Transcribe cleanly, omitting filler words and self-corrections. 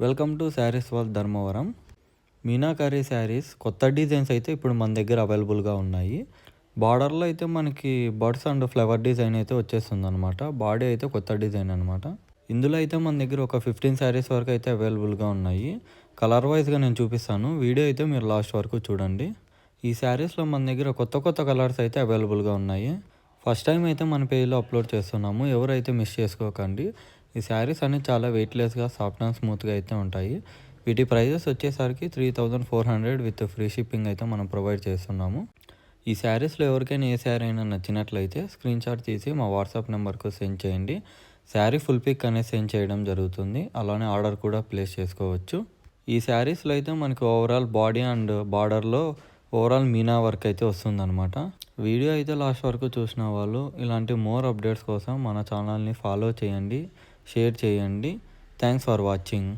Welcome to saris world Dharmavaram. Meenakari saris కొత్త designs అయితే ఇప్పుడు మన దగ్గర అవైలబుల్గా ఉన్నాయి. బార్డర్లో అయితే మనకి బర్డ్స్ అండ్ ఫ్లవర్ డిజైన్ అయితే వచ్చేస్తుంది అనమాట. బాడీ అయితే కొత్త డిజైన్ అనమాట. ఇందులో అయితే మన దగ్గర ఒక 15 శారీస్ వరకు అయితే అవైలబుల్గా ఉన్నాయి. కలర్ వైజ్గా నేను చూపిస్తాను, వీడియో అయితే మీరు లాస్ట్ వరకు చూడండి. ఈ శారీస్లో మన దగ్గర కొత్త కలర్స్ అయితే అవైలబుల్గా ఉన్నాయి. ఫస్ట్ టైం అయితే మన పేజ్లో అప్లోడ్ చేస్తున్నాము, ఎవరైతే మిస్ చేసుకోకండి. ఈ శారీస్ అన్నీ చాలా వెయిట్లెస్గా, సాఫ్ట్ అండ్ స్మూత్గా అయితే ఉంటాయి. వీటి ప్రైజెస్ వచ్చేసరికి 3400 విత్ ఫ్రీ షిప్పింగ్ అయితే మనం ప్రొవైడ్ చేస్తున్నాము. ఈ శారీస్లో ఎవరికైనా ఏ శారీ అయినా నచ్చినట్లయితే స్క్రీన్ షాట్ తీసి మా వాట్సాప్ నెంబర్కు సెండ్ చేయండి. శారీ ఫుల్ పిక్ అనేది సెండ్ చేయడం జరుగుతుంది. అలానే ఆర్డర్ కూడా ప్లేస్ చేసుకోవచ్చు. ఈ శారీస్లో అయితే మనకి ఓవరాల్ బాడీ అండ్ బార్డర్లో ఓవరాల్ మీనా వర్క్ అయితే వస్తుందన్నమాట. వీడియో అయితే లాస్ట్ వరకు చూసిన వాళ్ళు ఇలాంటి మోర్ అప్డేట్స్ కోసం మన ఛానల్ని ఫాలో చేయండి, షేర్ చేయండి. Thanks for watching.